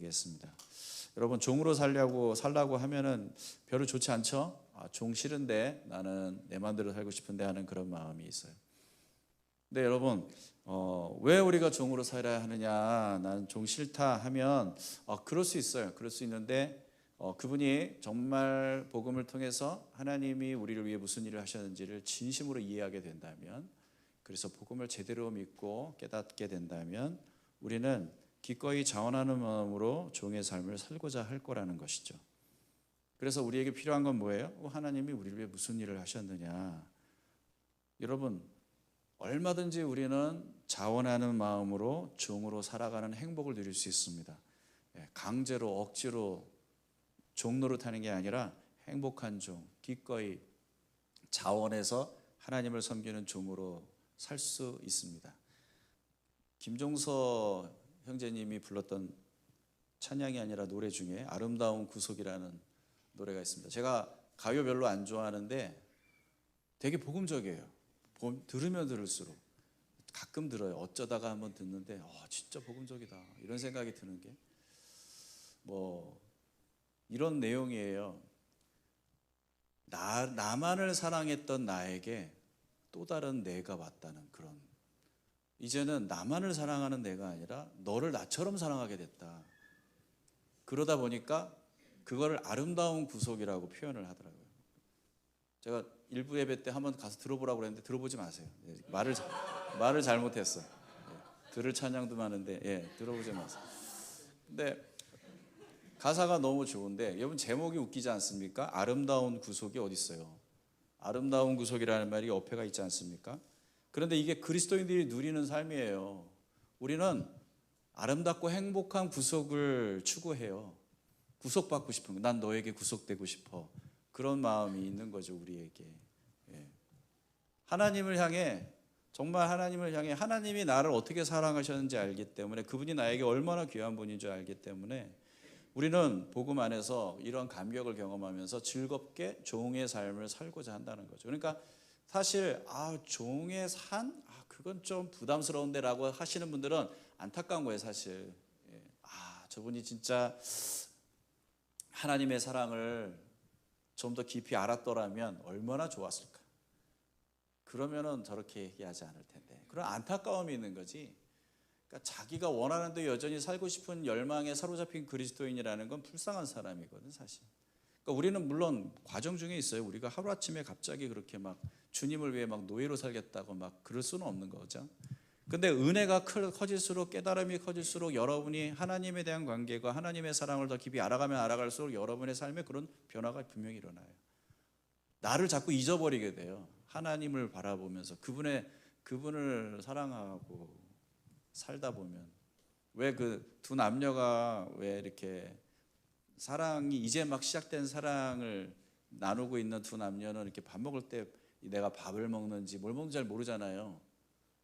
되겠습니다. 여러분, 종으로 살라고 하면은 별로 좋지 않죠? 종 싫은데 나는 내 마음대로 살고 싶은데 하는 그런 마음이 있어요. 근데 여러분, 왜 우리가 종으로 살아야 하느냐, 나는 종 싫다 하면 그럴 수 있어요. 그럴 수 있는데 그분이 정말 복음을 통해서 하나님이 우리를 위해 무슨 일을 하셨는지를 진심으로 이해하게 된다면, 그래서 복음을 제대로 믿고 깨닫게 된다면 우리는 기꺼이 자원하는 마음으로 종의 삶을 살고자 할 거라는 것이죠. 그래서 우리에게 필요한 건 뭐예요? 하나님이 우리를 위해 무슨 일을 하셨느냐. 여러분, 얼마든지 우리는 자원하는 마음으로 종으로 살아가는 행복을 누릴 수 있습니다. 강제로 억지로 종 노릇하는 게 아니라 행복한 종, 기꺼이 자원해서 하나님을 섬기는 종으로 살 수 있습니다. 김종서 형제님이 불렀던 찬양이 아니라 노래 중에 아름다운 구속이라는 노래가 있습니다. 제가 가요 별로 안 좋아하는데 되게 복음적이에요. 들으면 들을수록 가끔 들어요. 어쩌다가 한번 듣는데 진짜 복음적이다 이런 생각이 드는 게 이런 내용이에요. 나만을 사랑했던 나에게 또 다른 내가 왔다는 그런, 이제는 나만을 사랑하는 내가 아니라 너를 나처럼 사랑하게 됐다. 그러다 보니까 그걸 아름다운 구속이라고 표현을 하더라고요. 제가 일부 예배 때 한번 가서 들어보라고 그랬는데 들어보지 마세요. 말을 잘못했어. 들을 찬양도 많은데 들어보지 마세요. 근데 가사가 너무 좋은데 여러분, 제목이 웃기지 않습니까? 아름다운 구속이 어디 있어요? 아름다운 구속이라는 말이 어폐가 있지 않습니까? 그런데 이게 그리스도인들이 누리는 삶이에요. 우리는 아름답고 행복한 구속을 추구해요. 구속받고 싶은 거, 난 너에게 구속되고 싶어. 그런 마음이 있는 거죠, 우리에게. 하나님을 향해, 정말 하나님을 향해, 하나님이 나를 어떻게 사랑하셨는지 알기 때문에, 그분이 나에게 얼마나 귀한 분인 줄 알기 때문에 우리는 복음 안에서 이런 감격을 경험하면서 즐겁게 종의 삶을 살고자 한다는 거죠. 그러니까 사실 종의 산? 그건 좀 부담스러운데 라고 하시는 분들은 안타까운 거예요, 사실. 저분이 진짜 하나님의 사랑을 좀 더 깊이 알았더라면 얼마나 좋았을까. 그러면은 저렇게 얘기하지 않을 텐데. 그런 안타까움이 있는 거지. 그러니까 자기가 원하는 데 여전히 살고 싶은 열망에 사로잡힌 그리스도인이라는 건 불쌍한 사람이거든, 사실. 그러니까 우리는 물론 과정 중에 있어요. 우리가 하루아침에 갑자기 그렇게 막 주님을 위해 막 노예로 살겠다고 막 그럴 수는 없는 거죠. 근데 은혜가 커질수록, 깨달음이 커질수록 여러분이 하나님에 대한 관계가, 하나님의 사랑을 더 깊이 알아가면 알아갈수록 여러분의 삶에 그런 변화가 분명히 일어나요. 나를 자꾸 잊어버리게 돼요. 하나님을 바라보면서 그분을 사랑하고 살다 보면. 왜 그 두 남녀가 왜 이렇게 사랑이 이제 막 시작된 사랑을 나누고 있는 두 남녀는 이렇게 밥 먹을 때 내가 밥을 먹는지 뭘 먹는지 잘 모르잖아요.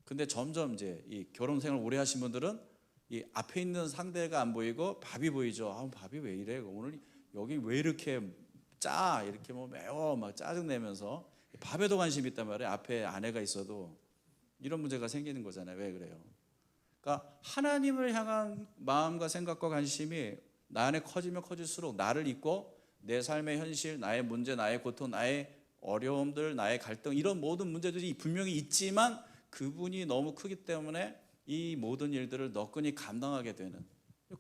근데 점점 이제 이 결혼 생활 오래 하신 분들은 이 앞에 있는 상대가 안 보이고 밥이 보이죠. 밥이 왜 이래? 오늘 여기 왜 이렇게 이렇게 매워 막 짜증 내면서 밥에도 관심이 있단 말이에요. 앞에 아내가 있어도 이런 문제가 생기는 거잖아요. 왜 그래요? 그러니까 하나님을 향한 마음과 생각과 관심이 나 안에 커지면 커질수록 나를 잊고 내 삶의 현실, 나의 문제, 나의 고통, 나의 어려움들, 나의 갈등, 이런 모든 문제들이 분명히 있지만 그분이 너무 크기 때문에 이 모든 일들을 너끈히 감당하게 되는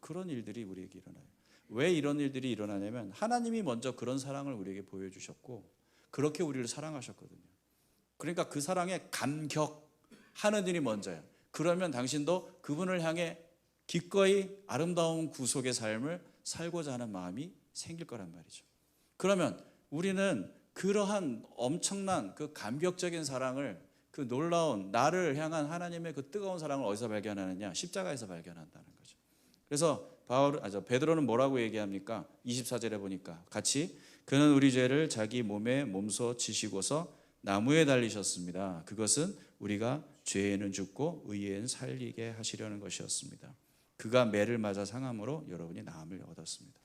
그런 일들이 우리에게 일어나요. 왜 이런 일들이 일어나냐면 하나님이 먼저 그런 사랑을 우리에게 보여주셨고 그렇게 우리를 사랑하셨거든요. 그러니까 그 사랑에 감격하는 일이 먼저예요. 그러면 당신도 그분을 향해 기꺼이 아름다운 구속의 삶을 살고자 하는 마음이 생길 거란 말이죠. 그러면 우리는 그러한 엄청난 그 감격적인 사랑을, 그 놀라운 나를 향한 하나님의 그 뜨거운 사랑을 어디서 발견하느냐? 십자가에서 발견한다는 거죠. 그래서 베드로는 뭐라고 얘기합니까? 24절에 보니까 같이, 그는 우리 죄를 자기 몸에 몸소 지시고서 나무에 달리셨습니다. 그것은 우리가 죄에는 죽고 의에는 살리게 하시려는 것이었습니다. 그가 매를 맞아 상함으로 여러분이 나음을 얻었습니다.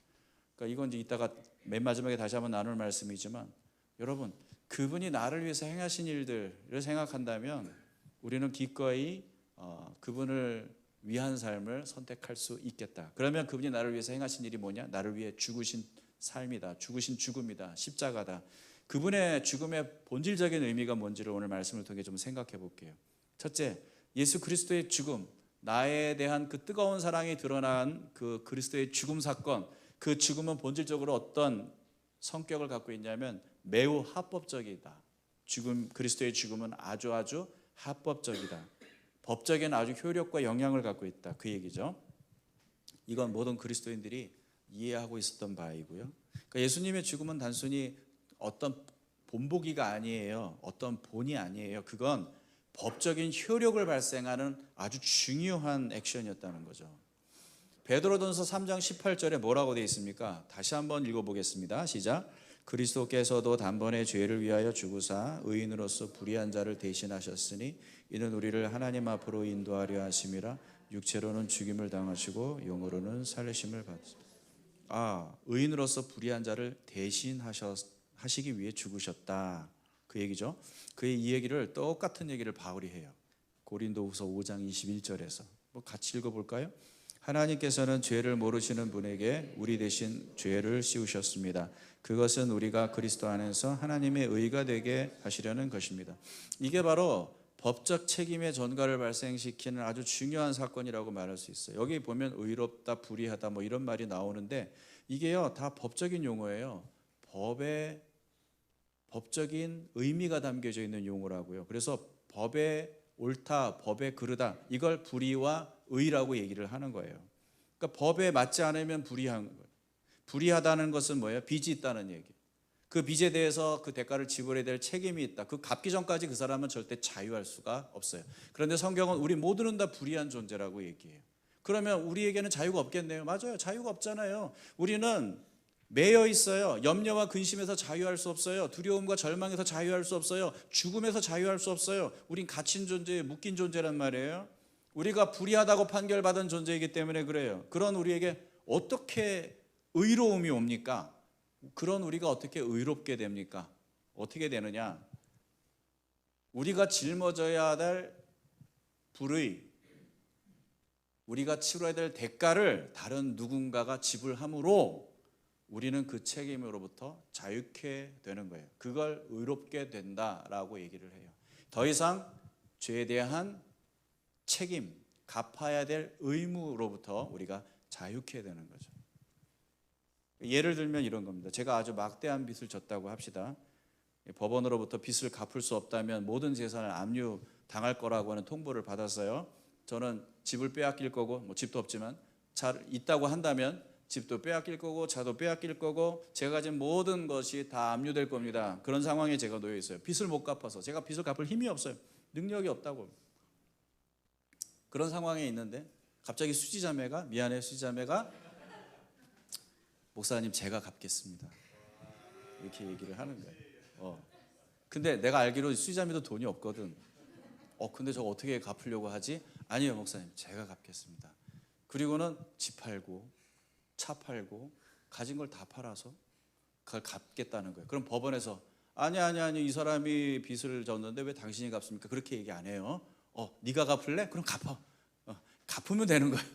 그러니까 이건 이제 이따가 맨 마지막에 다시 한번 나눌 말씀이지만, 여러분, 그분이 나를 위해서 행하신 일들을 생각한다면 우리는 기꺼이 그분을 위한 삶을 선택할 수 있겠다. 그러면 그분이 나를 위해서 행하신 일이 뭐냐? 나를 위해 죽으신 삶이다. 죽으신 죽음이다. 십자가다. 그분의 죽음의 본질적인 의미가 뭔지를 오늘 말씀을 통해 좀 생각해 볼게요. 첫째, 예수 그리스도의 죽음, 나에 대한 그 뜨거운 사랑이 드러난 그 그리스도의 죽음 사건, 그 죽음은 본질적으로 어떤 성격을 갖고 있냐면 매우 합법적이다. 그리스도의 죽음은 아주 합법적이다. 법적인 아주 효력과 영향을 갖고 있다. 그 얘기죠. 이건 모든 그리스도인들이 이해하고 있었던 바이고요. 그러니까 예수님의 죽음은 단순히 어떤 본보기가 아니에요. 어떤 본이 아니에요. 그건 법적인 효력을 발생하는 아주 중요한 액션이었다는 거죠. 베드로전서 3장 18절에 뭐라고 되어 있습니까? 다시 한번 읽어보겠습니다. 시작. 그리스도께서도 단번에 죄를 위하여 죽으사 의인으로서 불의한 자를 대신하셨으니 이는 우리를 하나님 앞으로 인도하려 하심이라. 육체로는 죽임을 당하시고 영으로는 살리심을 받으셨다. 의인으로서 불의한 자를 대신하시기 위해 죽으셨다. 그 얘기죠. 그의 이 얘기를 똑같은 얘기를 바울이 해요. 고린도후서 5장 21절에서 같이 읽어볼까요? 하나님께서는 죄를 모르시는 분에게 우리 대신 죄를 씌우셨습니다. 그것은 우리가 그리스도 안에서 하나님의 의가 되게 하시려는 것입니다. 이게 바로 법적 책임의 전가를 발생시키는 아주 중요한 사건이라고 말할 수 있어요. 여기 보면 의롭다, 불의하다 뭐 이런 말이 나오는데 이게요 다 법적인 용어예요. 법의 법적인 의미가 담겨져 있는 용어라고요. 그래서 법의 옳다, 법의 그르다 이걸 불의와 의라고 얘기를 하는 거예요. 그러니까 법에 맞지 않으면 불의한 거예요. 불의하다는 것은 뭐예요? 빚이 있다는 얘기. 그 빚에 대해서 그 대가를 지불해야 될 책임이 있다. 그 갚기 전까지 그 사람은 절대 자유할 수가 없어요. 그런데 성경은 우리 모두는 다 불의한 존재라고 얘기해요. 그러면 우리에게는 자유가 없겠네요. 맞아요. 자유가 없잖아요. 우리는 매여 있어요. 염려와 근심에서 자유할 수 없어요. 두려움과 절망에서 자유할 수 없어요. 죽음에서 자유할 수 없어요. 우린 갇힌 존재, 묶인 존재란 말이에요. 우리가 불의하다고 판결받은 존재이기 때문에 그래요. 그런 우리에게 어떻게 의로움이 옵니까? 그런 우리가 어떻게 의롭게 됩니까? 어떻게 되느냐? 우리가 짊어져야 될 불의, 우리가 치러야 될 대가를 다른 누군가가 지불함으로 우리는 그 책임으로부터 자유케 되는 거예요. 그걸 의롭게 된다라고 얘기를 해요. 더 이상 죄에 대한 책임, 갚아야 될 의무로부터 우리가 자유케 되는 거죠. 예를 들면 이런 겁니다. 제가 아주 막대한 빚을 졌다고 합시다. 법원으로부터 빚을 갚을 수 없다면 모든 재산을 압류 당할 거라고 하는 통보를 받았어요. 저는 집을 빼앗길 거고, 뭐 집도 없지만 잘 있다고 한다면 집도 빼앗길 거고 차도 빼앗길 거고 제가 가진 모든 것이 다 압류될 겁니다. 그런 상황에 제가 놓여 있어요. 빚을 못 갚아서 제가 빚을 갚을 힘이 없어요. 능력이 없다고. 그런 상황에 있는데 갑자기 수지자매가 목사님 제가 갚겠습니다. 이렇게 얘기를 하는 거예요. 근데 내가 알기로 수지자매도 돈이 없거든. 근데 저거 어떻게 갚으려고 하지? 아니요 목사님 제가 갚겠습니다. 그리고는 집 팔고 차 팔고 가진 걸 다 팔아서 그걸 갚겠다는 거예요. 그럼 법원에서 아니 이 사람이 빚을 졌는데 왜 당신이 갚습니까? 그렇게 얘기 안 해요. 네가 갚을래? 그럼 갚아. 갚으면 되는 거예요.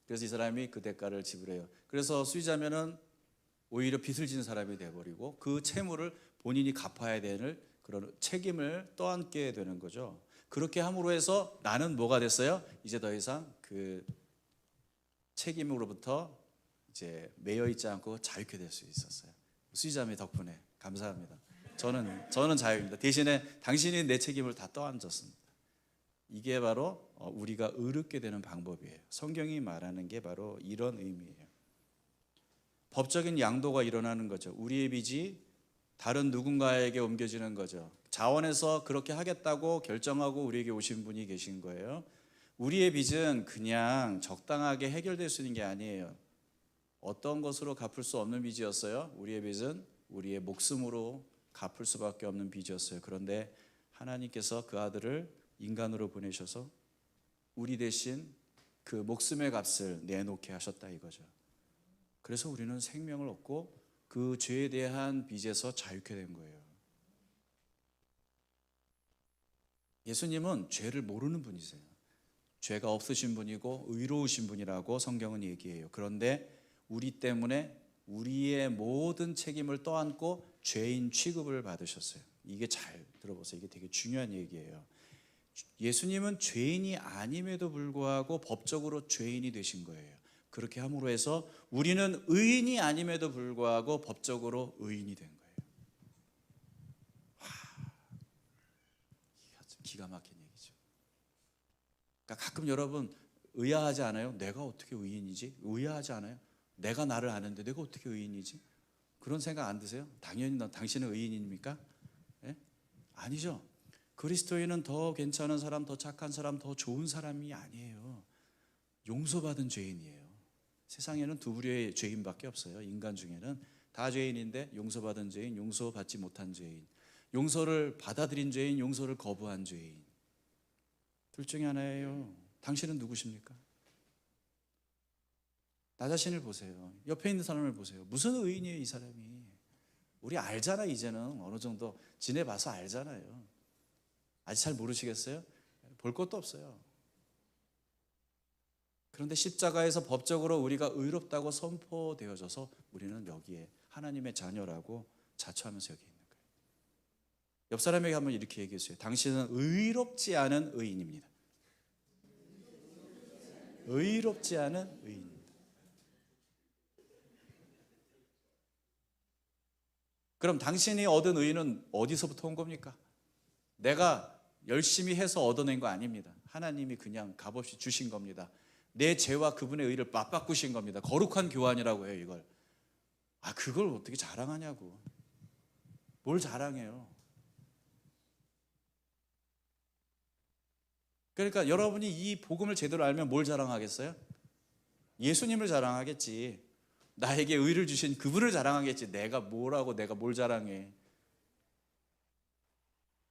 그래서 이 사람이 그 대가를 지불해요. 그래서 수의자면은 오히려 빚을 지는 사람이 돼버리고 그 채무를 본인이 갚아야 되는 그런 책임을 떠안게 되는 거죠. 그렇게 함으로 해서 나는 뭐가 됐어요? 이제 더 이상 그 책임으로부터 이제 매여 있지 않고 자유케 될 수 있었어요. 수의자매 덕분에 감사합니다. 저는 자유입니다. 대신에 당신이 내 책임을 다 떠안졌습니다. 이게 바로 우리가 의롭게 되는 방법이에요. 성경이 말하는 게 바로 이런 의미예요. 법적인 양도가 일어나는 거죠. 우리의 빚이 다른 누군가에게 옮겨지는 거죠. 자원에서 그렇게 하겠다고 결정하고 우리에게 오신 분이 계신 거예요. 우리의 빚은 그냥 적당하게 해결될 수 있는 게 아니에요. 어떤 것으로 갚을 수 없는 빚이었어요? 우리의 빚은 우리의 목숨으로 갚을 수밖에 없는 빚이었어요. 그런데 하나님께서 그 아들을 인간으로 보내셔서 우리 대신 그 목숨의 값을 내놓게 하셨다 이거죠. 그래서 우리는 생명을 얻고 그 죄에 대한 빚에서 자유케 된 거예요. 예수님은 죄를 모르는 분이세요. 죄가 없으신 분이고 의로우신 분이라고 성경은 얘기해요. 그런데 우리 때문에 우리의 모든 책임을 떠안고 죄인 취급을 받으셨어요. 이게 잘 들어보세요. 이게 되게 중요한 얘기예요. 예수님은 죄인이 아님에도 불구하고 법적으로 죄인이 되신 거예요. 그렇게 함으로 해서 우리는 의인이 아님에도 불구하고 법적으로 의인이 된 거예요. 와, 기가 막힌 얘기죠. 그러니까 가끔 여러분 의아하지 않아요? 내가 어떻게 의인이지? 의아하지 않아요? 내가 나를 아는데 내가 어떻게 의인이지? 그런 생각 안 드세요? 당연히 당신은 의인입니까? 예? 아니죠. 그리스도인은 더 괜찮은 사람, 더 착한 사람, 더 좋은 사람이 아니에요. 용서받은 죄인이에요. 세상에는 두 부류의 죄인밖에 없어요. 인간 중에는 다 죄인인데 용서받은 죄인, 용서받지 못한 죄인, 용서를 받아들인 죄인, 용서를 거부한 죄인. 둘 중에 하나예요. 당신은 누구십니까? 나 자신을 보세요. 옆에 있는 사람을 보세요. 무슨 의인이에요, 이 사람이? 우리 알잖아. 이제는 어느 정도 지내봐서 알잖아요. 아직 잘 모르시겠어요? 볼 것도 없어요. 그런데 십자가에서 법적으로 우리가 의롭다고 선포되어져서 우리는 여기에 하나님의 자녀라고 자처하면서 여기 있는 거예요. 옆 사람에게 한번 이렇게 얘기해 주세요. 당신은 의롭지 않은 의인입니다. 의롭지 않은 의인입니다. 그럼 당신이 얻은 의는 어디서부터 온 겁니까? 내가 열심히 해서 얻어낸 거 아닙니다. 하나님이 그냥 값없이 주신 겁니다. 내 죄와 그분의 의를 맞바꾸신 겁니다. 거룩한 교환이라고 해요, 이걸. 그걸 어떻게 자랑하냐고. 뭘 자랑해요? 그러니까 여러분이 이 복음을 제대로 알면 뭘 자랑하겠어요? 예수님을 자랑하겠지. 나에게 의를 주신 그분을 자랑하겠지. 내가 뭐라고 내가 뭘 자랑해.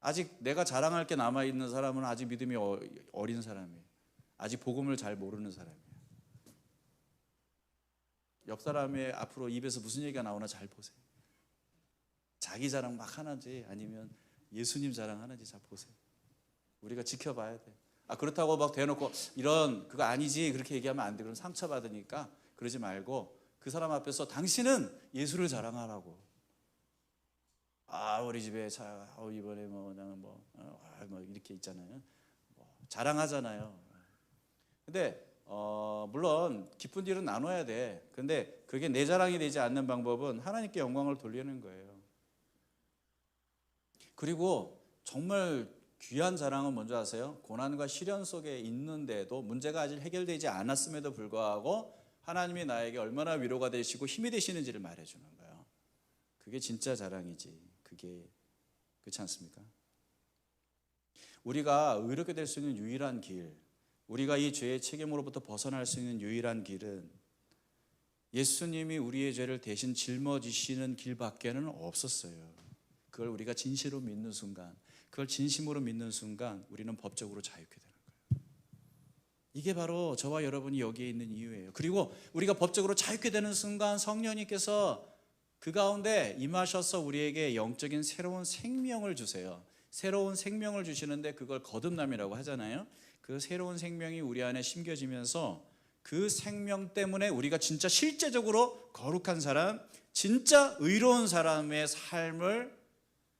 아직 내가 자랑할 게 남아있는 사람은 아직 믿음이 어린 사람이에요. 아직 복음을 잘 모르는 사람이에요. 옆 사람의 앞으로 입에서 무슨 얘기가 나오나 잘 보세요. 자기 자랑 막 하는지 아니면 예수님 자랑 하는지 잘 보세요. 우리가 지켜봐야 돼. 그렇다고 막 대놓고 이런 그거 아니지 그렇게 얘기하면 안 돼. 그럼 상처받으니까 그러지 말고 그 사람 앞에서 당신은 예수를 자랑하라고. 우리 집에 이번에 뭐 이렇게 있잖아요. 자랑하잖아요. 근데 물론 기쁜 일은 나눠야 돼. 근데 그게 내 자랑이 되지 않는 방법은 하나님께 영광을 돌리는 거예요. 그리고 정말 귀한 자랑은 뭔지 아세요? 고난과 시련 속에 있는데도 문제가 아직 해결되지 않았음에도 불구하고 하나님이 나에게 얼마나 위로가 되시고 힘이 되시는지를 말해주는 거예요. 그게 진짜 자랑이지. 그게 그렇지 않습니까? 우리가 의롭게 될 수 있는 유일한 길, 우리가 이 죄의 책임으로부터 벗어날 수 있는 유일한 길은 예수님이 우리의 죄를 대신 짊어지시는 길밖에는 없었어요. 그걸 우리가 진실로 믿는 순간, 그걸 진심으로 믿는 순간 우리는 법적으로 자유케 되는 거예요. 이게 바로 저와 여러분이 여기에 있는 이유예요. 그리고 우리가 법적으로 자유케 되는 순간 성령님께서 그 가운데 임하셔서 우리에게 영적인 새로운 생명을 주세요. 새로운 생명을 주시는데 그걸 거듭남이라고 하잖아요. 그 새로운 생명이 우리 안에 심겨지면서 그 생명 때문에 우리가 진짜 실제적으로 거룩한 사람, 진짜 의로운 사람의 삶을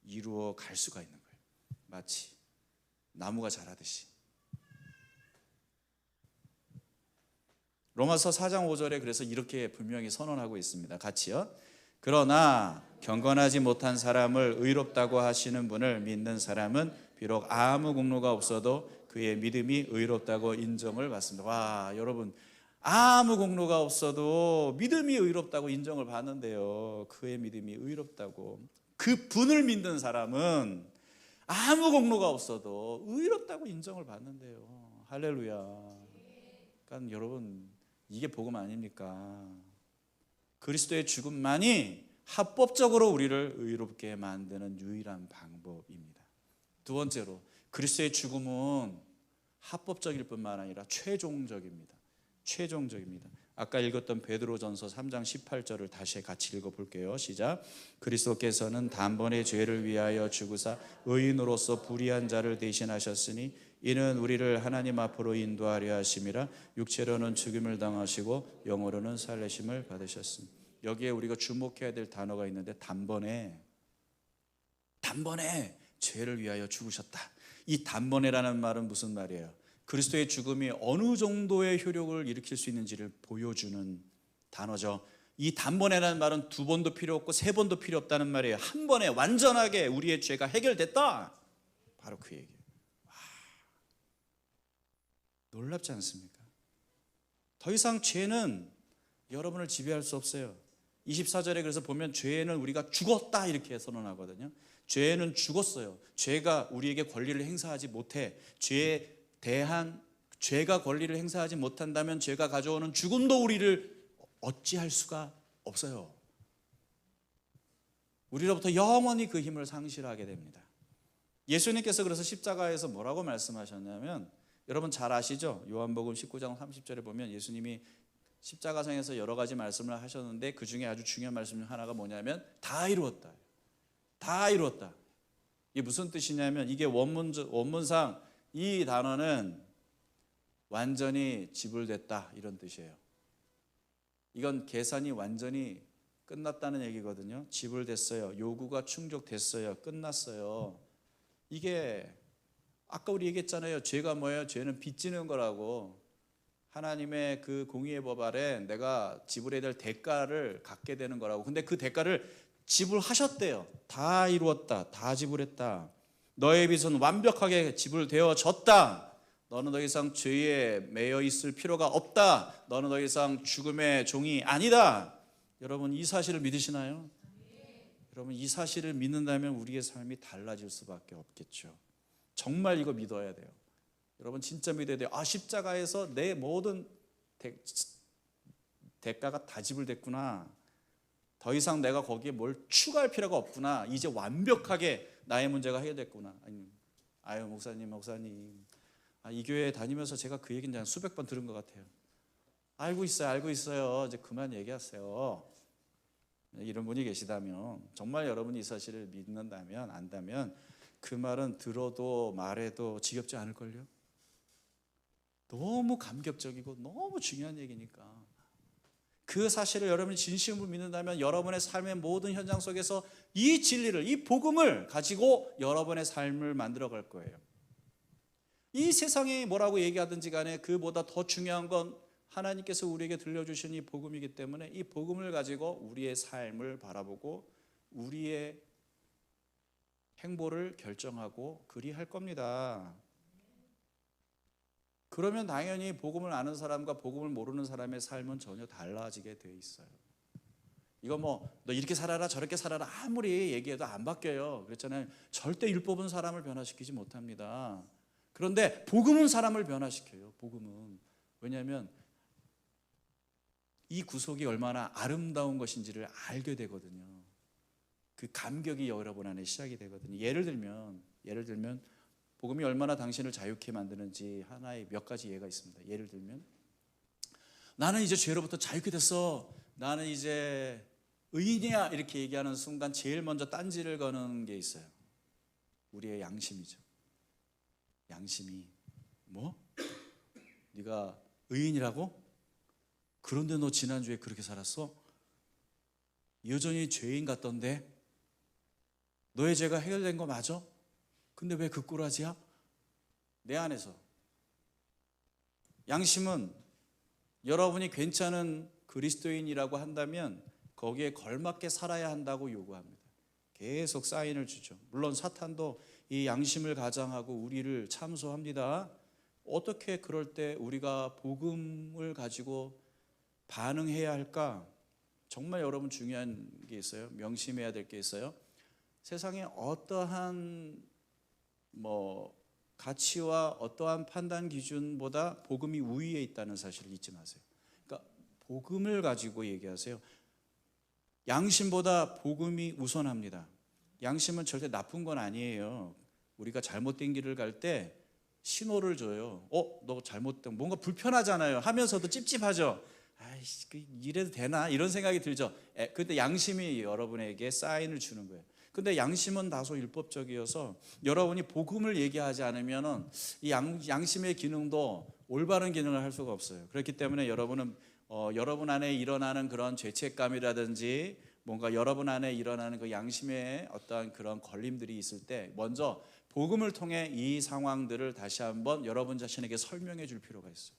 이루어 갈 수가 있는 거예요. 마치 나무가 자라듯이. 로마서 4장 5절에 그래서 이렇게 분명히 선언하고 있습니다. 같이요. 그러나 경건하지 못한 사람을 의롭다고 하시는 분을 믿는 사람은 비록 아무 공로가 없어도 그의 믿음이 의롭다고 인정을 받습니다. 와, 여러분, 아무 공로가 없어도 믿음이 의롭다고 인정을 받는데요. 그의 믿음이 의롭다고. 그 분을 믿는 사람은 아무 공로가 없어도 의롭다고 인정을 받는데요. 할렐루야. 그러니까 여러분, 이게 복음 아닙니까? 그리스도의 죽음만이 합법적으로 우리를 의롭게 만드는 유일한 방법입니다. 두 번째로, 그리스도의 죽음은 합법적일 뿐만 아니라 최종적입니다. 최종적입니다. 아까 읽었던 베드로전서 3장 18절을 다시 같이 읽어볼게요. 시작. 그리스도께서는 단번에 죄를 위하여 죽으사 의인으로서 불의한 자를 대신하셨으니 이는 우리를 하나님 앞으로 인도하려 하심이라. 육체로는 죽임을 당하시고 영으로는 살리심을 받으셨습니다. 여기에 우리가 주목해야 될 단어가 있는데 단번에 죄를 위하여 죽으셨다. 이 단번에라는 말은 무슨 말이에요? 그리스도의 죽음이 어느 정도의 효력을 일으킬 수 있는지를 보여주는 단어죠. 이 단번에라는 말은 두 번도 필요 없고 세 번도 필요 없다는 말이에요. 한 번에 완전하게 우리의 죄가 해결됐다. 바로 그 얘기예요. 와, 놀랍지 않습니까? 더 이상 죄는 여러분을 지배할 수 없어요. 24절에 그래서 보면 죄는 우리가 죽었다 이렇게 선언하거든요. 죄는 죽었어요. 죄가 우리에게 권리를 행사하지 못해. 죄에 대한 죄가 권리를 행사하지 못한다면 죄가 가져오는 죽음도 우리를 어찌할 수가 없어요. 우리로부터 영원히 그 힘을 상실하게 됩니다. 예수님께서 그래서 십자가에서 뭐라고 말씀하셨냐면, 여러분 잘 아시죠? 요한복음 19장 30절에 보면 예수님이 십자가상에서 여러 가지 말씀을 하셨는데 그 중에 아주 중요한 말씀 중 하나가 뭐냐면 다 이루었다. 다 이루었다. 이게 무슨 뜻이냐면, 이게 원문상 이 단어는 완전히 지불됐다 이런 뜻이에요. 이건 계산이 완전히 끝났다는 얘기거든요. 지불됐어요. 요구가 충족됐어요. 끝났어요. 이게 아까 우리 얘기했잖아요. 죄가 뭐예요? 죄는 빚지는 거라고. 하나님의 그 공의의 법 아래 내가 지불해야 될 대가를 갖게 되는 거라고. 근데 그 대가를 지불하셨대요. 다 이루었다. 다 지불했다. 너의 빚은 완벽하게 지불되어졌다. 너는 더 이상 죄에 매여 있을 필요가 없다. 너는 더 이상 죽음의 종이 아니다. 여러분 이 사실을 믿으시나요? 여러분 이 사실을 믿는다면 우리의 삶이 달라질 수밖에 없겠죠. 정말 이거 믿어야 돼요. 여러분 진짜 믿어야 돼요. 아, 십자가에서 내 모든 대가가 다 지불됐구나. 더 이상 내가 거기에 뭘 추가할 필요가 없구나. 이제 완벽하게 나의 문제가 해결됐구나. 아유 목사님 이 교회 다니면서 제가 그 얘기는 그냥 수백 번 들은 것 같아요. 알고 있어요. 이제 그만 얘기하세요. 이런 분이 계시다면, 정말 여러분이 이 사실을 믿는다면, 안다면 그 말은 들어도 말해도 지겹지 않을걸요? 너무 감격적이고 너무 중요한 얘기니까. 그 사실을 여러분이 진심으로 믿는다면 여러분의 삶의 모든 현장 속에서 이 진리를, 이 복음을 가지고 여러분의 삶을 만들어 갈 거예요. 이 세상이 뭐라고 얘기하든지 간에 그보다 더 중요한 건 하나님께서 우리에게 들려주신 이 복음이기 때문에 이 복음을 가지고 우리의 삶을 바라보고 우리의 행보를 결정하고 그리할 겁니다. 그러면 당연히 복음을 아는 사람과 복음을 모르는 사람의 삶은 전혀 달라지게 돼 있어요. 이거 너 이렇게 살아라 저렇게 살아라 아무리 얘기해도 안 바뀌어요. 그렇잖아요. 절대 율법은 사람을 변화시키지 못합니다. 그런데 복음은 사람을 변화시켜요. 복음은. 왜냐하면 이 구속이 얼마나 아름다운 것인지를 알게 되거든요. 그 감격이 여러분 안에 시작이 되거든요. 예를 들면 복음이 얼마나 당신을 자유케 만드는지 하나의 몇 가지 예가 있습니다. 예를 들면 나는 이제 죄로부터 자유케 됐어. 나는 이제 의인이야. 이렇게 얘기하는 순간 제일 먼저 딴지를 거는 게 있어요. 우리의 양심이죠. 양심이 뭐? 네가 의인이라고? 그런데 너 지난주에 그렇게 살았어? 여전히 죄인 같던데? 너의 죄가 해결된 거 맞아? 근데 왜 그 꼬라지야? 내 안에서 양심은 여러분이 괜찮은 그리스도인이라고 한다면 거기에 걸맞게 살아야 한다고 요구합니다. 계속 사인을 주죠. 물론 사탄도 이 양심을 가장하고 우리를 참소합니다. 어떻게 그럴 때 우리가 복음을 가지고 반응해야 할까? 정말 여러분 중요한 게 있어요. 명심해야 될 게 있어요. 세상에 어떠한 가치와 어떠한 판단 기준보다 복음이 우위에 있다는 사실을 잊지 마세요. 그러니까 복음을 가지고 얘기하세요. 양심보다 복음이 우선합니다. 양심은 절대 나쁜 건 아니에요. 우리가 잘못된 길을 갈 때 신호를 줘요. 너 잘못된, 뭔가 불편하잖아요. 하면서도 찝찝하죠. 아이씨, 이래도 되나? 이런 생각이 들죠. 근데 양심이 여러분에게 사인을 주는 거예요. 근데 양심은 다소 율법적이어서 여러분이 복음을 얘기하지 않으면은 이 양심의 기능도 올바른 기능을 할 수가 없어요. 그렇기 때문에 여러분은 여러분 안에 일어나는 그런 죄책감이라든지 뭔가 여러분 안에 일어나는 그 양심의 어떠한 그런 걸림들이 있을 때 먼저 복음을 통해 이 상황들을 다시 한번 여러분 자신에게 설명해 줄 필요가 있어요.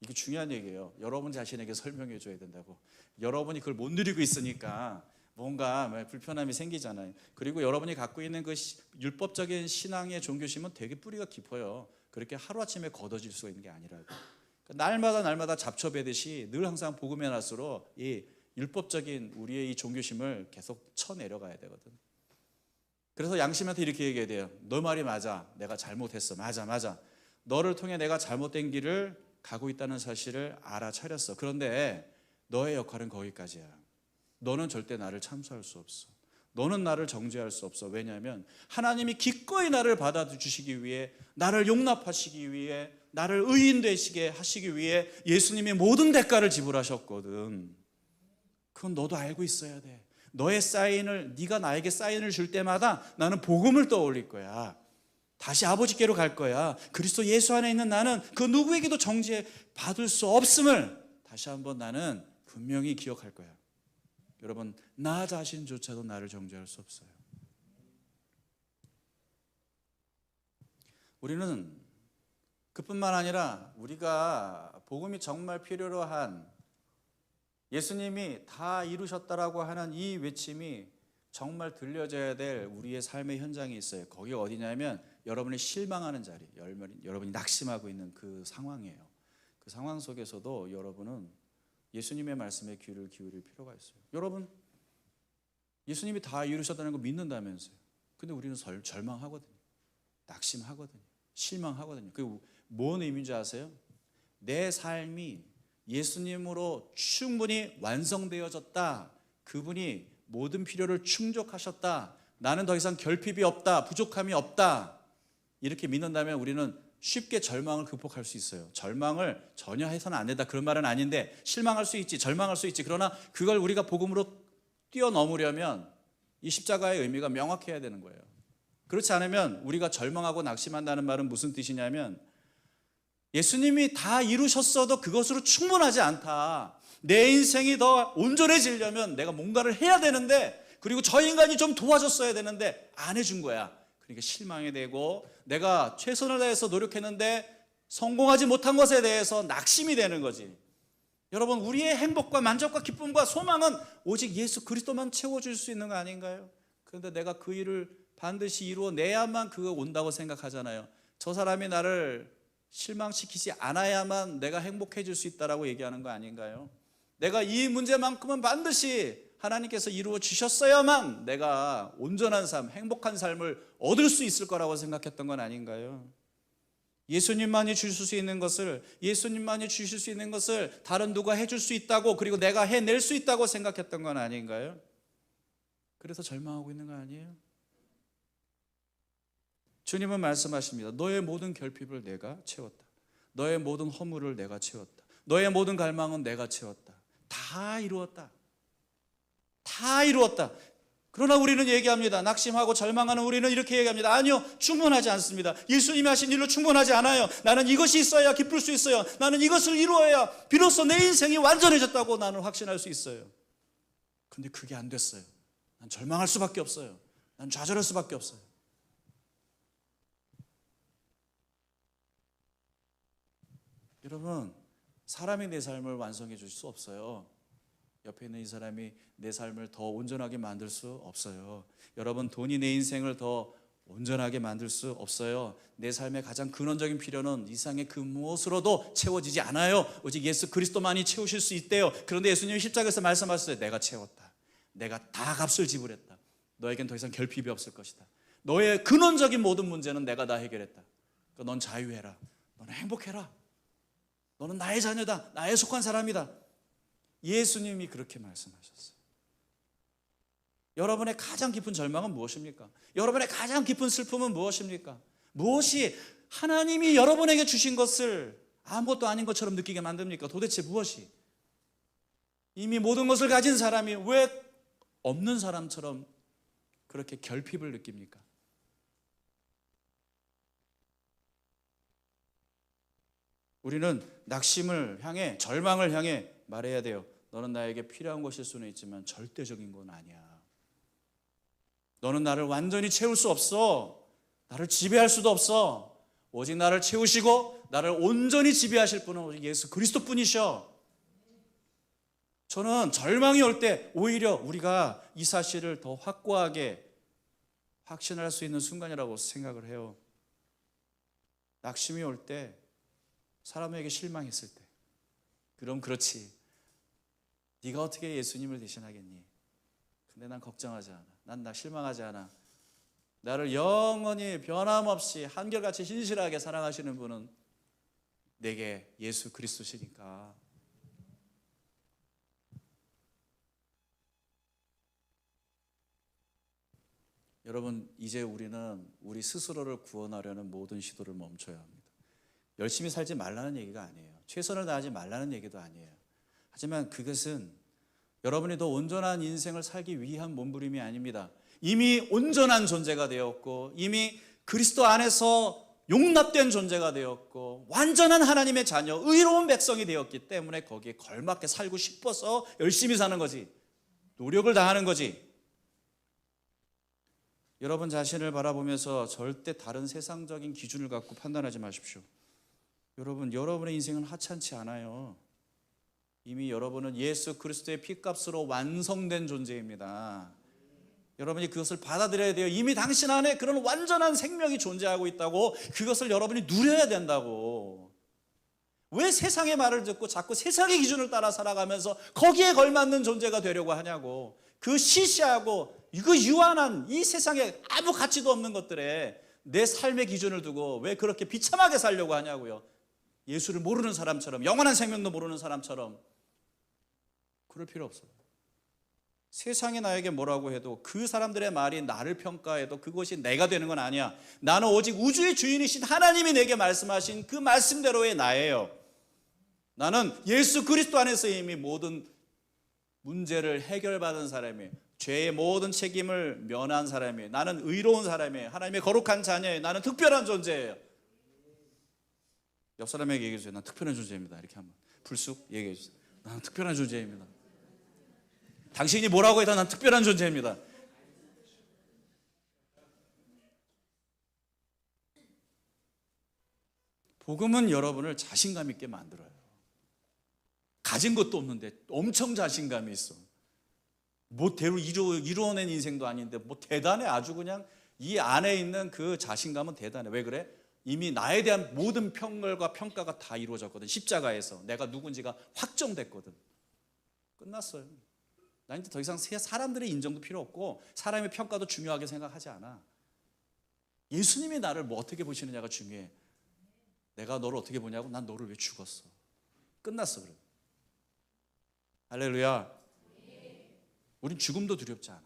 이게 중요한 얘기예요. 여러분 자신에게 설명해 줘야 된다고. 여러분이 그걸 못 누리고 있으니까 뭔가 불편함이 생기잖아요. 그리고 여러분이 갖고 있는 그 율법적인 신앙의 종교심은 되게 뿌리가 깊어요. 그렇게 하루아침에 걷어질 수 있는 게 아니라고. 그러니까 날마다 잡초배듯이 늘 항상 복음의 낫으로 이 율법적인 우리의 이 종교심을 계속 쳐내려가야 되거든. 그래서 양심한테 이렇게 얘기해야 돼요. 너 말이 맞아. 내가 잘못했어. 맞아. 너를 통해 내가 잘못된 길을 가고 있다는 사실을 알아차렸어. 그런데 너의 역할은 거기까지야. 너는 절대 나를 참수할 수 없어. 너는 나를 정죄할 수 없어. 왜냐하면 하나님이 기꺼이 나를 받아주시기 위해, 나를 용납하시기 위해, 나를 의인 되시게 하시기 위해 예수님이 모든 대가를 지불하셨거든. 그건 너도 알고 있어야 돼. 너의 사인을, 네가 나에게 사인을 줄 때마다 나는 복음을 떠올릴 거야. 다시 아버지께로 갈 거야. 그리스도 예수 안에 있는 나는 그 누구에게도 정죄 받을 수 없음을 다시 한번 나는 분명히 기억할 거야. 여러분, 나 자신조차도 나를 정죄할 수 없어요. 우리는 그뿐만 아니라 우리가 복음이 정말 필요로 한, 예수님이 다 이루셨다라고 하는 이 외침이 정말 들려져야 될 우리의 삶의 현장이 있어요. 거기가 어디냐면 여러분이 실망하는 자리, 여러분이 낙심하고 있는 그 상황이에요. 그 상황 속에서도 여러분은 예수님의 말씀에 귀를 기울일 필요가 있어요. 여러분, 예수님이 다 이루셨다는 거 믿는다면서요. 근데 우리는 절망하거든요. 낙심하거든요. 실망하거든요. 그게 뭔 의미인지 아세요? 내 삶이 예수님으로 충분히 완성되어졌다. 그분이 모든 필요를 충족하셨다. 나는 더 이상 결핍이 없다. 부족함이 없다. 이렇게 믿는다면 우리는 쉽게 절망을 극복할 수 있어요. 절망을 전혀 해서는 안 된다. 그런 말은 아닌데 실망할 수 있지, 절망할 수 있지. 그러나 그걸 우리가 복음으로 뛰어넘으려면 이 십자가의 의미가 명확해야 되는 거예요. 그렇지 않으면 우리가 절망하고 낙심한다는 말은 무슨 뜻이냐면 예수님이 다 이루셨어도 그것으로 충분하지 않다. 내 인생이 더 온전해지려면 내가 뭔가를 해야 되는데, 그리고 저 인간이 좀 도와줬어야 되는데 안 해준 거야. 그러니까 실망이 되고 내가 최선을 다해서 노력했는데 성공하지 못한 것에 대해서 낙심이 되는 거지. 여러분, 우리의 행복과 만족과 기쁨과 소망은 오직 예수 그리스도만 채워줄 수 있는 거 아닌가요? 그런데 내가 그 일을 반드시 이루어내야만 그거 온다고 생각하잖아요. 저 사람이 나를 실망시키지 않아야만 내가 행복해질 수 있다라고 얘기하는 거 아닌가요? 내가 이 문제만큼은 반드시 하나님께서 이루어 주셨어야만 내가 온전한 삶, 행복한 삶을 얻을 수 있을 거라고 생각했던 건 아닌가요? 예수님만이 주실 수 있는 것을, 예수님만이 주실 수 있는 것을 다른 누가 해줄 수 있다고, 그리고 내가 해낼 수 있다고 생각했던 건 아닌가요? 그래서 절망하고 있는 거 아니에요? 주님은 말씀하십니다. 너의 모든 결핍을 내가 채웠다. 너의 모든 허물을 내가 채웠다. 너의 모든 갈망은 내가 채웠다. 다 이루었다. 다 이루었다. 그러나 우리는 얘기합니다. 낙심하고 절망하는 우리는 이렇게 얘기합니다. 아니요, 충분하지 않습니다. 예수님이 하신 일로 충분하지 않아요. 나는 이것이 있어야 기쁠 수 있어요. 나는 이것을 이루어야 비로소 내 인생이 완전해졌다고 나는 확신할 수 있어요. 근데 그게 안 됐어요. 난 절망할 수밖에 없어요. 난 좌절할 수밖에 없어요. 여러분, 사람이 내 삶을 완성해 줄 수 없어요. 옆에 있는 이 사람이 내 삶을 더 온전하게 만들 수 없어요. 여러분, 돈이 내 인생을 더 온전하게 만들 수 없어요. 내 삶의 가장 근원적인 필요는 이 세상의 그 무엇으로도 채워지지 않아요. 오직 예수 그리스도만이 채우실 수 있대요. 그런데 예수님이 십자가에서 말씀하셨어요. 내가 채웠다. 내가 다 값을 지불했다. 너에겐 더 이상 결핍이 없을 것이다. 너의 근원적인 모든 문제는 내가 다 해결했다. 그러니까 넌 자유해라. 너는 행복해라. 너는 나의 자녀다. 나에 속한 사람이다. 예수님이 그렇게 말씀하셨어요. 여러분의 가장 깊은 절망은 무엇입니까? 여러분의 가장 깊은 슬픔은 무엇입니까? 무엇이 하나님이 여러분에게 주신 것을 아무것도 아닌 것처럼 느끼게 만듭니까? 도대체 무엇이? 이미 모든 것을 가진 사람이 왜 없는 사람처럼 그렇게 결핍을 느낍니까? 우리는 낙심을 향해, 절망을 향해 말해야 돼요. 너는 나에게 필요한 것일 수는 있지만 절대적인 건 아니야. 너는 나를 완전히 채울 수 없어. 나를 지배할 수도 없어. 오직 나를 채우시고 나를 온전히 지배하실 분은 오직 예수 그리스도뿐이셔. 저는 절망이 올 때 오히려 우리가 이 사실을 더 확고하게 확신할 수 있는 순간이라고 생각을 해요. 낙심이 올 때, 사람에게 실망했을 때, 그럼 그렇지, 네가 어떻게 예수님을 대신하겠니? 근데 난 걱정하지 않아. 난 실망하지 않아. 나를 영원히 변함없이 한결같이 신실하게 사랑하시는 분은 내게 예수 그리스도시니까. 여러분, 이제 우리는 우리 스스로를 구원하려는 모든 시도를 멈춰야 합니다. 열심히 살지 말라는 얘기가 아니에요. 최선을 다하지 말라는 얘기도 아니에요. 하지만 그것은 여러분이 더 온전한 인생을 살기 위한 몸부림이 아닙니다. 이미 온전한 존재가 되었고, 이미 그리스도 안에서 용납된 존재가 되었고, 완전한 하나님의 자녀, 의로운 백성이 되었기 때문에 거기에 걸맞게 살고 싶어서 열심히 사는 거지, 노력을 다하는 거지. 여러분 자신을 바라보면서 절대 다른 세상적인 기준을 갖고 판단하지 마십시오. 여러분의 인생은 하찮지 않아요. 이미 여러분은 예수 그리스도의 피값으로 완성된 존재입니다. 여러분이 그것을 받아들여야 돼요. 이미 당신 안에 그런 완전한 생명이 존재하고 있다고, 그것을 여러분이 누려야 된다고. 왜 세상의 말을 듣고 자꾸 세상의 기준을 따라 살아가면서 거기에 걸맞는 존재가 되려고 하냐고. 그 시시하고 그 유한한 이 세상에 아무 가치도 없는 것들에 내 삶의 기준을 두고 왜 그렇게 비참하게 살려고 하냐고요. 예수를 모르는 사람처럼, 영원한 생명도 모르는 사람처럼. 그럴 필요 없어요. 세상이 나에게 뭐라고 해도, 그 사람들의 말이 나를 평가해도 그것이 내가 되는 건 아니야. 나는 오직 우주의 주인이신 하나님이 내게 말씀하신 그 말씀대로의 나예요. 나는 예수 그리스도 안에서 이미 모든 문제를 해결받은 사람이에요. 죄의 모든 책임을 면한 사람이에요. 나는 의로운 사람이에요. 하나님의 거룩한 자녀예요. 나는 특별한 존재예요. 옆 사람에게 얘기해 주세요. 난 특별한 존재입니다. 이렇게 한번 불쑥 얘기해 주세요. 나는 특별한 존재입니다. 당신이 뭐라고 해도 난 특별한 존재입니다. 복음은 여러분을 자신감 있게 만들어요. 가진 것도 없는데 엄청 자신감이 있어. 뭐 대로 이루어낸 인생도 아닌데 뭐 대단해. 아주 그냥 이 안에 있는 그 자신감은 대단해. 왜 그래? 이미 나에 대한 모든 평결과 평가가 다 이루어졌거든. 십자가에서 내가 누군지가 확정됐거든. 끝났어요. 난 이제 더 이상 사람들의 인정도 필요 없고 사람의 평가도 중요하게 생각하지 않아. 예수님이 나를 뭐 어떻게 보시느냐가 중요해. 내가 너를 어떻게 보냐고? 난 너를 왜 죽었어? 끝났어. 그래. 할렐루야. 우린 죽음도 두렵지 않아.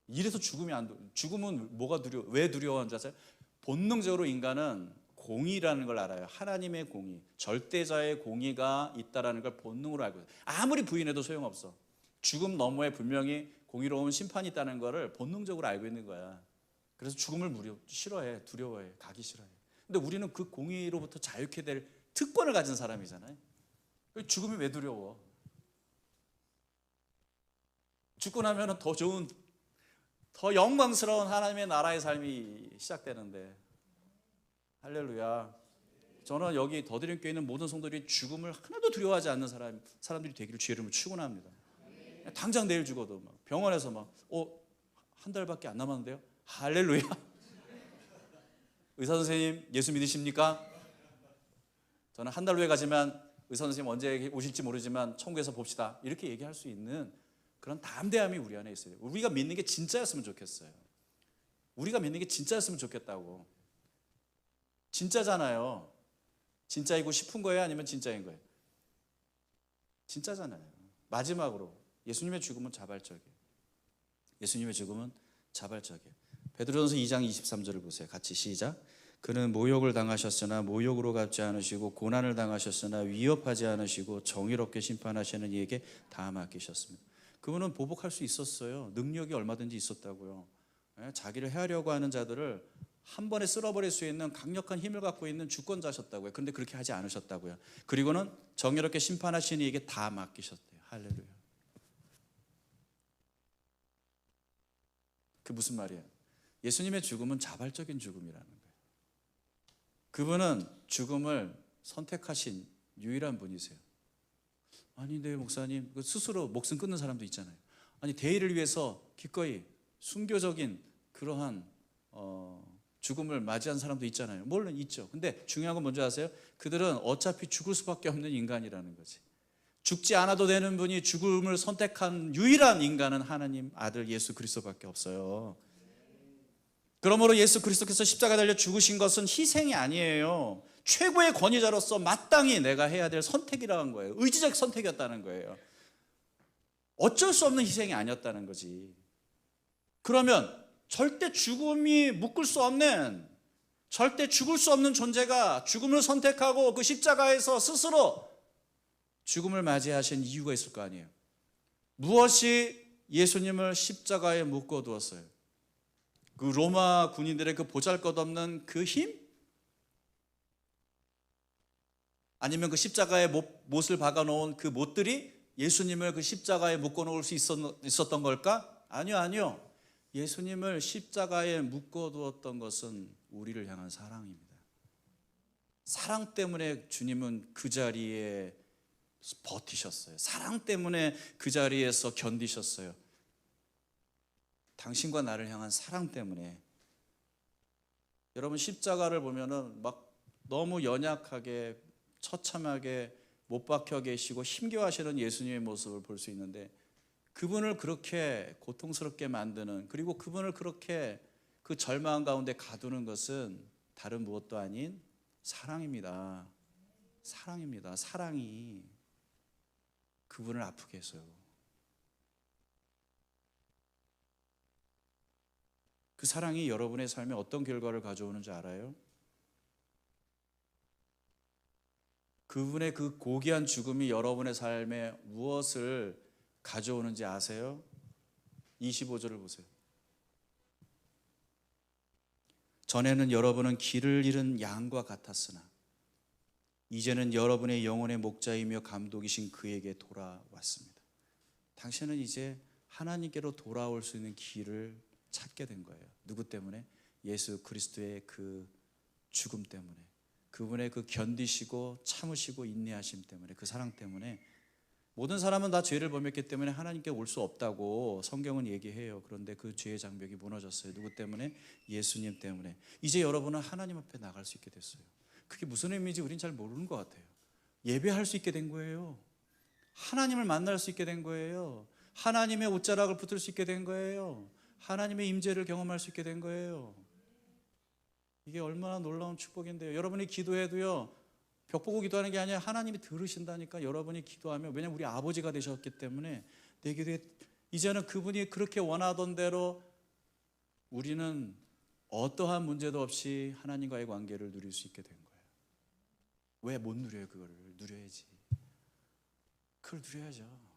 이래서 죽음이 안 두려워. 죽음은 뭐가 두려워? 왜 두려워하는 줄 아세요? 본능적으로 인간은 공의라는 걸 알아요. 하나님의 공의, 절대자의 공의가 있다는 걸 본능으로 알고 있어요. 아무리 부인해도 소용없어. 죽음 너머에 분명히 공의로운 심판이 있다는 것을 본능적으로 알고 있는 거야. 그래서 죽음을 싫어해, 두려워해, 가기 싫어해. 근데 우리는 그 공의로부터 자유케 될 특권을 가진 사람이잖아요. 죽음이 왜 두려워? 죽고 나면 더 좋은, 더 영광스러운 하나님의 나라의 삶이 시작되는데. 할렐루야. 저는 여기 더드림 교회 있는 모든 성도들이 죽음을 하나도 두려워하지 않는 사람들이 되기를 주의 이름으로 축원합니다. 당장 내일 죽어도 막 병원에서 막 한 달밖에 안 남았는데요. 할렐루야. 의사 선생님 예수 믿으십니까? 저는 한 달 후에 가지만 의사 선생님 언제 오실지 모르지만 천국에서 봅시다. 이렇게 얘기할 수 있는 그런 담대함이 우리 안에 있어요. 우리가 믿는 게 진짜였으면 좋겠어요. 우리가 믿는 게 진짜였으면 좋겠다고. 진짜잖아요. 진짜이고 싶은 거예요? 아니면 진짜인 거예요? 진짜잖아요. 마지막으로 예수님의 죽음은 자발적이에요. 예수님의 죽음은 자발적이에요. 베드로전서 2장 23절을 보세요. 같이 시작. 그는 모욕을 당하셨으나 모욕으로 갚지 않으시고 고난을 당하셨으나 위협하지 않으시고 정의롭게 심판하시는 이에게 다 맡기셨습니다. 그분은 보복할 수 있었어요. 능력이 얼마든지 있었다고요. 자기를 해하려고 하는 자들을 한 번에 쓸어버릴 수 있는 강력한 힘을 갖고 있는 주권자셨다고요. 그런데 그렇게 하지 않으셨다고요. 그리고는 정의롭게 심판하시는 이에게 다 맡기셨대요. 할렐루야. 그 무슨 말이에요? 예수님의 죽음은 자발적인 죽음이라는 거예요. 그분은 죽음을 선택하신 유일한 분이세요. 아니, 네 목사님, 스스로 목숨 끊는 사람도 있잖아요. 아니, 대의를 위해서 기꺼이 순교적인 그러한 죽음을 맞이한 사람도 있잖아요. 물론 있죠. 근데 중요한 건 뭔지 아세요? 그들은 어차피 죽을 수밖에 없는 인간이라는 거지. 죽지 않아도 되는 분이 죽음을 선택한 유일한 인간은 하나님 아들 예수 그리스도밖에 없어요. 그러므로 예수 그리스도께서 십자가에 달려 죽으신 것은 희생이 아니에요. 최고의 권위자로서 마땅히 내가 해야 될 선택이라는 거예요. 의지적 선택이었다는 거예요. 어쩔 수 없는 희생이 아니었다는 거지. 그러면 절대 죽음이 묶을 수 없는, 절대 죽을 수 없는 존재가 죽음을 선택하고 그 십자가에서 스스로 죽음을 맞이하신 이유가 있을 거 아니에요. 무엇이 예수님을 십자가에 묶어두었어요? 그 로마 군인들의 그 보잘것없는 그 힘? 아니면 그 십자가에 못을 박아놓은 그 못들이 예수님을 그 십자가에 묶어놓을 수 있었던 걸까? 아니요. 예수님을 십자가에 묶어두었던 것은 우리를 향한 사랑입니다. 사랑 때문에 주님은 그 자리에 버티셨어요. 사랑 때문에 그 자리에서 견디셨어요. 당신과 나를 향한 사랑 때문에. 여러분, 십자가를 보면은 막 너무 연약하게 처참하게 못 박혀 계시고 힘겨워하시는 예수님의 모습을 볼 수 있는데, 그분을 그렇게 고통스럽게 만드는, 그리고 그분을 그렇게 그 절망 가운데 가두는 것은 다른 무엇도 아닌 사랑입니다. 사랑입니다. 사랑이 그분을 아프게 했어요. 그 사랑이 여러분의 삶에 어떤 결과를 가져오는지 알아요? 그분의 그 고귀한 죽음이 여러분의 삶에 무엇을 가져오는지 아세요? 25절을 보세요. 전에는 여러분은 길을 잃은 양과 같았으나 이제는 여러분의 영혼의 목자이며 감독이신 그에게 돌아왔습니다. 당신은 이제 하나님께로 돌아올 수 있는 길을 찾게 된 거예요. 누구 때문에? 예수 그리스도의 그 죽음 때문에, 그분의 그 견디시고 참으시고 인내하심 때문에, 그 사랑 때문에. 모든 사람은 다 죄를 범했기 때문에 하나님께 올 수 없다고 성경은 얘기해요. 그런데 그 죄의 장벽이 무너졌어요. 누구 때문에? 예수님 때문에. 이제 여러분은 하나님 앞에 나갈 수 있게 됐어요. 그게 무슨 의미인지 우린 잘 모르는 것 같아요. 예배할 수 있게 된 거예요. 하나님을 만날 수 있게 된 거예요. 하나님의 옷자락을 붙을 수 있게 된 거예요. 하나님의 임재를 경험할 수 있게 된 거예요. 이게 얼마나 놀라운 축복인데요. 여러분이 기도해도요, 벽 보고 기도하는 게 아니라 하나님이 들으신다니까. 여러분이 기도하면, 왜냐하면 우리 아버지가 되셨기 때문에 내 기도에 이제는 그분이 그렇게 원하던 대로 우리는 어떠한 문제도 없이 하나님과의 관계를 누릴 수 있게 된 거예요. 왜 못 누려요? 그거를 누려야지. 그걸 누려야죠.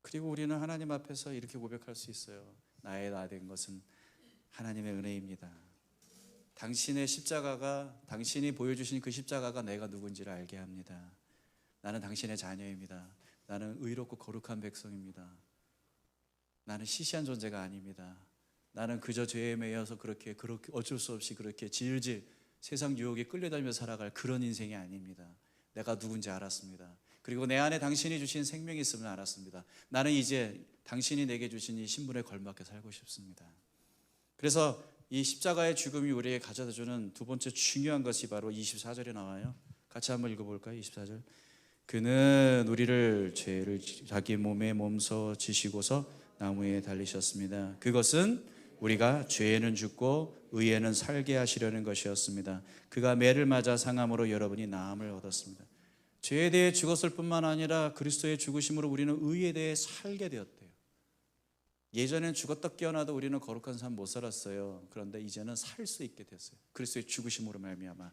그리고 우리는 하나님 앞에서 이렇게 고백할 수 있어요. 나의 나 된 것은 하나님의 은혜입니다. 당신의 십자가가, 당신이 보여주신 그 십자가가 내가 누군지를 알게 합니다. 나는 당신의 자녀입니다. 나는 의롭고 거룩한 백성입니다. 나는 시시한 존재가 아닙니다. 나는 그저 죄에 매여서 그렇게 어쩔 수 없이 그렇게 질질 세상 유혹에 끌려다니며 살아갈 그런 인생이 아닙니다. 내가 누군지 알았습니다. 그리고 내 안에 당신이 주신 생명이 있음을 알았습니다. 나는 이제 당신이 내게 주신 이 신분에 걸맞게 살고 싶습니다. 그래서 이 십자가의 죽음이 우리에게 가져다주는 두 번째 중요한 것이 바로 24절에 나와요. 같이 한번 읽어볼까요? 24절. 그는 우리를 죄를 자기 몸에 몸서 지시고서 나무에 달리셨습니다. 그것은 우리가 죄에는 죽고 의에는 살게 하시려는 것이었습니다. 그가 매를 맞아 상함으로 여러분이 나음을 얻었습니다. 죄에 대해 죽었을 뿐만 아니라 그리스도의 죽으심으로 우리는 의에 대해 살게 되었대요. 예전엔 죽었다 깨어나도 우리는 거룩한 삶 못 살았어요. 그런데 이제는 살 수 있게 됐어요. 그리스도의 죽으심으로 말미암아.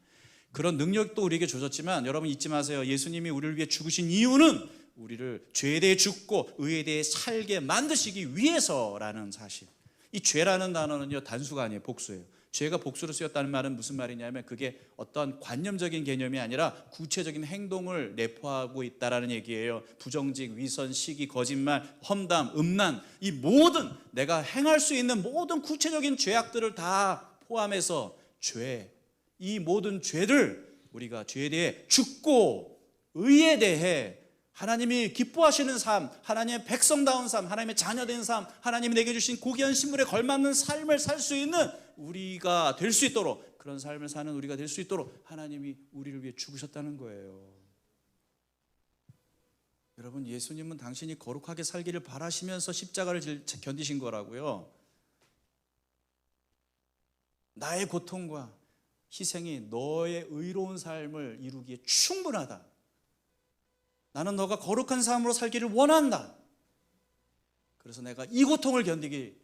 그런 능력도 우리에게 주셨지만 여러분 잊지 마세요. 예수님이 우리를 위해 죽으신 이유는 우리를 죄에 대해 죽고 의에 대해 살게 만드시기 위해서라는 사실. 이 죄라는 단어는요, 단수가 아니에요. 복수예요. 죄가 복수로 쓰였다는 말은 무슨 말이냐면 그게 어떤 관념적인 개념이 아니라 구체적인 행동을 내포하고 있다라는 얘기예요. 부정직, 위선, 시기, 거짓말, 험담, 음란, 이 모든 내가 행할 수 있는 모든 구체적인 죄악들을 다 포함해서 죄, 이 모든 죄를 우리가 죄에 대해 죽고 의에 대해 하나님이 기뻐하시는 삶, 하나님의 백성다운 삶, 하나님의 자녀된 삶, 하나님이 내게 주신 고귀한 신분에 걸맞는 삶을 살 수 있는 우리가 될 수 있도록, 그런 삶을 사는 우리가 될 수 있도록 하나님이 우리를 위해 죽으셨다는 거예요. 여러분, 예수님은 당신이 거룩하게 살기를 바라시면서 십자가를 견디신 거라고요. 나의 고통과 희생이 너의 의로운 삶을 이루기에 충분하다. 나는 너가 거룩한 삶으로 살기를 원한다. 그래서 내가 이 고통을 견디기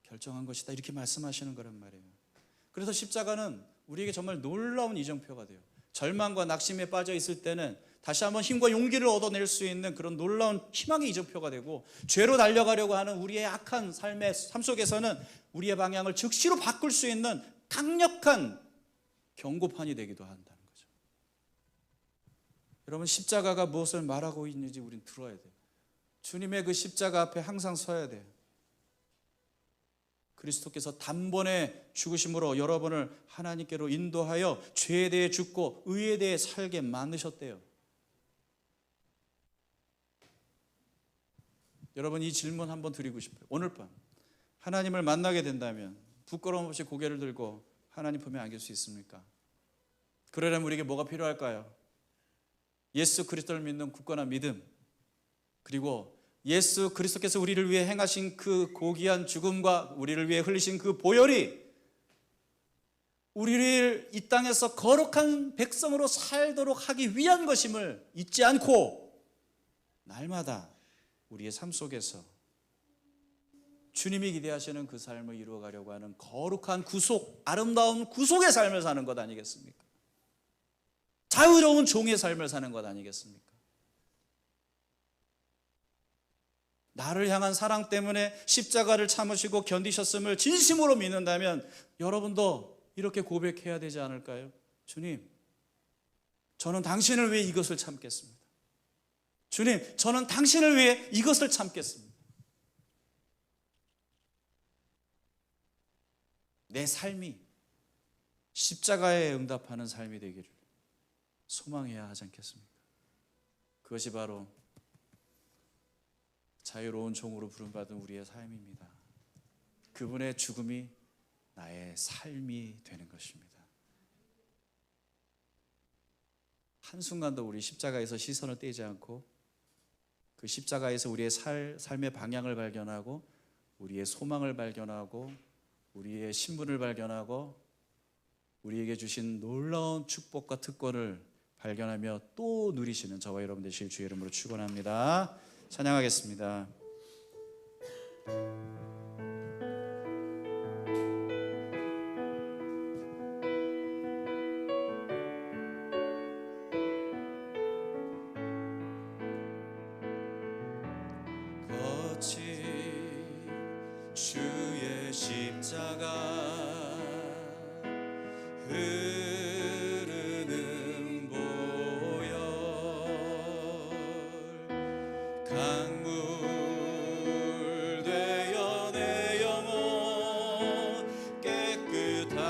결정한 것이다. 이렇게 말씀하시는 거란 말이에요. 그래서 십자가는 우리에게 정말 놀라운 이정표가 돼요. 절망과 낙심에 빠져 있을 때는 다시 한번 힘과 용기를 얻어낼 수 있는 그런 놀라운 희망의 이정표가 되고, 죄로 달려가려고 하는 우리의 악한 삶 속에서는 우리의 방향을 즉시로 바꿀 수 있는 강력한 경고판이 되기도 한다는 거죠. 여러분, 십자가가 무엇을 말하고 있는지 우리는 들어야 돼요. 주님의 그 십자가 앞에 항상 서야 돼요. 그리스도께서 단번에 죽으심으로 여러분을 하나님께로 인도하여 죄에 대해 죽고 의에 대해 살게 만드셨대요. 여러분, 이 질문 한번 드리고 싶어요. 오늘 밤 하나님을 만나게 된다면 부끄러움 없이 고개를 들고 하나님 품에 안길 수 있습니까? 그러려면 우리에게 뭐가 필요할까요? 예수 그리스도를 믿는 굳건한 믿음, 그리고 예수 그리스도께서 우리를 위해 행하신 그 고귀한 죽음과 우리를 위해 흘리신 그 보혈이 우리를 이 땅에서 거룩한 백성으로 살도록 하기 위한 것임을 잊지 않고 날마다 우리의 삶 속에서 주님이 기대하시는 그 삶을 이루어가려고 하는 거룩한 구속, 아름다운 구속의 삶을 사는 것 아니겠습니까? 자유로운 종의 삶을 사는 것 아니겠습니까? 나를 향한 사랑 때문에 십자가를 참으시고 견디셨음을 진심으로 믿는다면 여러분도 이렇게 고백해야 되지 않을까요? 주님, 저는 당신을 위해 이것을 참겠습니다. 주님, 저는 당신을 위해 이것을 참겠습니다. 내 삶이 십자가에 응답하는 삶이 되기를 소망해야 하지 않겠습니까? 그것이 바로 자유로운 종으로 부름받은 우리의 삶입니다. 그분의 죽음이 나의 삶이 되는 것입니다. 한순간도 우리 십자가에서 시선을 떼지 않고 그 십자가에서 우리의 삶의 방향을 발견하고 우리의 소망을 발견하고 우리의 신분을 발견하고 우리에게 주신 놀라운 축복과 특권을 발견하며 또 누리시는 저와 여러분 되실 주의 이름으로 축원합니다. 찬양하겠습니다. 거친 주의 십자가 흐르는 보혈 강물 되어 내 영혼 깨끗하게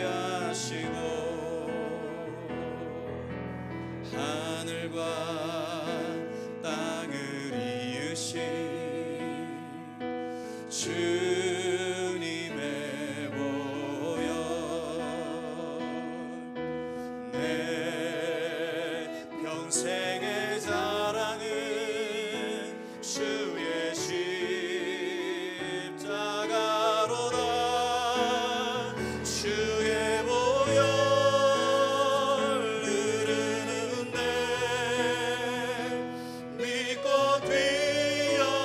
하시고 하늘과 땅을 이으신 주님의 보혈 내 평생의 자랑은 주의 십자가로다. 주의 보혈 흐르는데 믿고 뛰어나가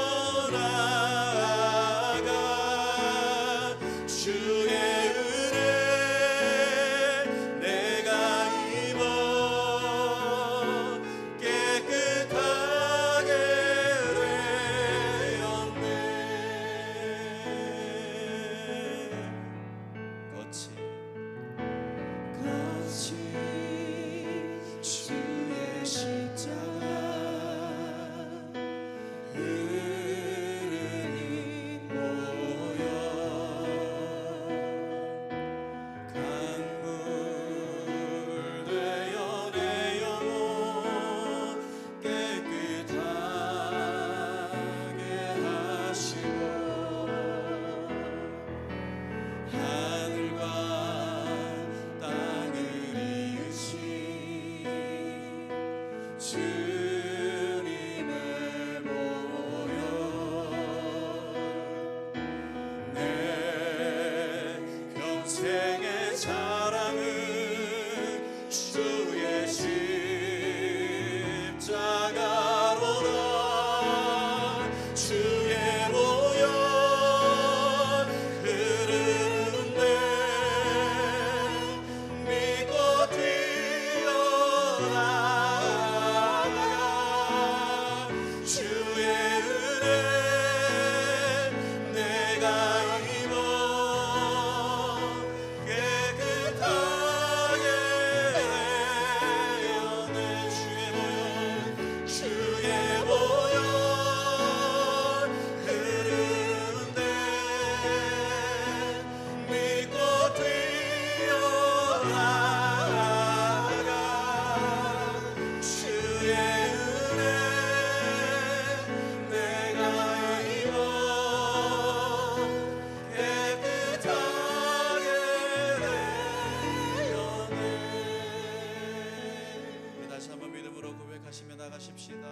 다시 한번 믿음으로 고백하시며 나가십시다.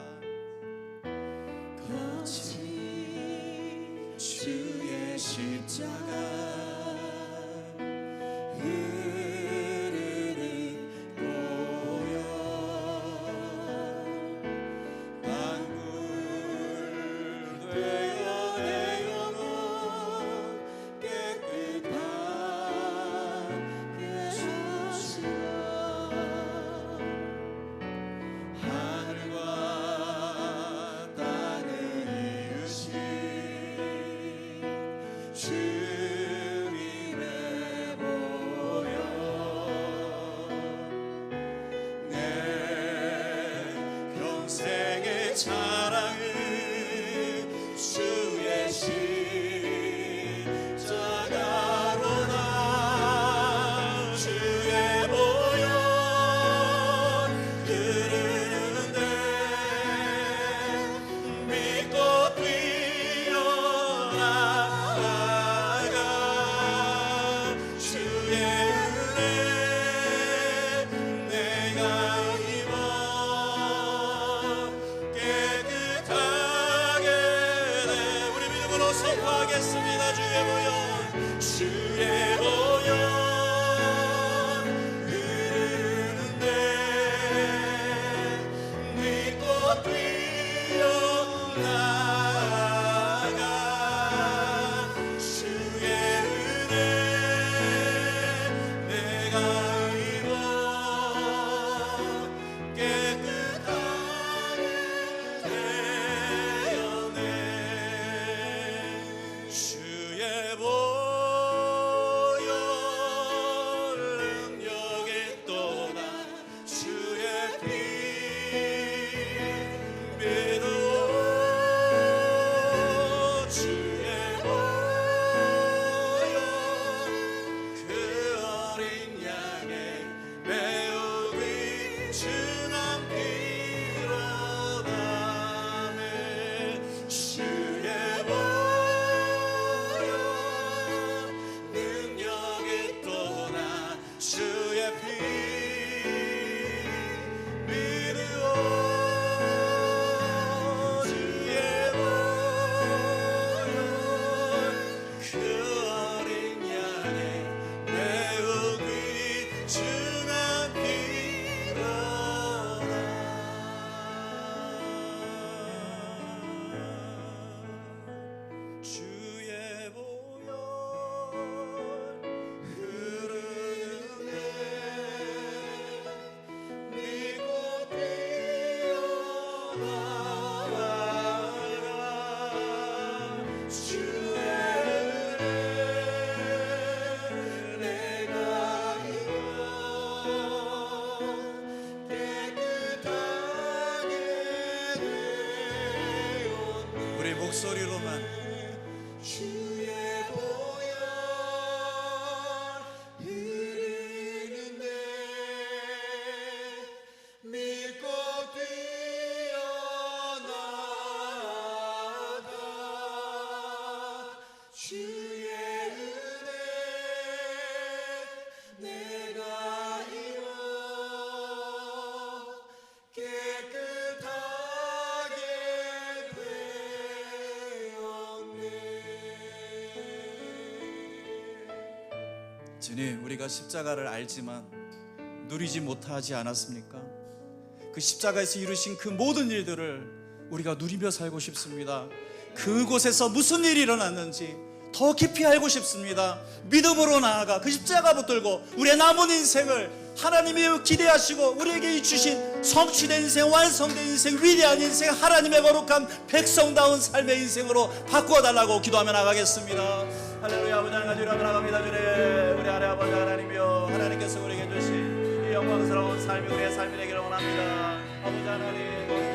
거친 주의 십자가 선포하겠습니다. 주의 보혈, 주의 보혈 흐르는데 네 꽃 피어나가 주의 은혜 내가 입어 깨끗하게 되었네. 주의 보혈 능력이 또다 주의 피 믿어 주의 보혈 그 어린 양의 매우 귀중한 피로 담에 주의 능력이 또나 주의 피 믿으오 주의 보혈 그 어린 양의 매우 귀중한 피로다. 주의 보혈 흐르네 네 꽃 피어나가 주의 은혜 내가 입어 깨끗하게 되었네. 우리 목소리로만 주의 보혈 흐르는데 믿고 뛰어나가 주의 은혜 내가 입어 깨끗하게 되었네. 주님, 우리가 십자가를 알지만 누리지 못하지 않았습니까? 그 십자가에서 이루신 그 모든 일들을 우리가 누리며 살고 싶습니다. 그곳에서 무슨 일이 일어났는지 더 깊이 알고 싶습니다. 믿음으로 나아가 그 십자가 붙들고 우리의 남은 인생을 하나님이 기대하시고 우리에게 주신 성취된 인생, 완성된 인생, 위대한 인생, 하나님의 거룩한 백성다운 삶의 인생으로 바꾸어달라고 기도하며 나가겠습니다. 할렐루야. 아버지 하나님 나갑니다. 주님, 우리 아래 아버지 하나님이여, 하나님께서 우리에게 주신 이 영광스러운 삶이 우리의 삶이 되기를 원합니다. 아버지 하나님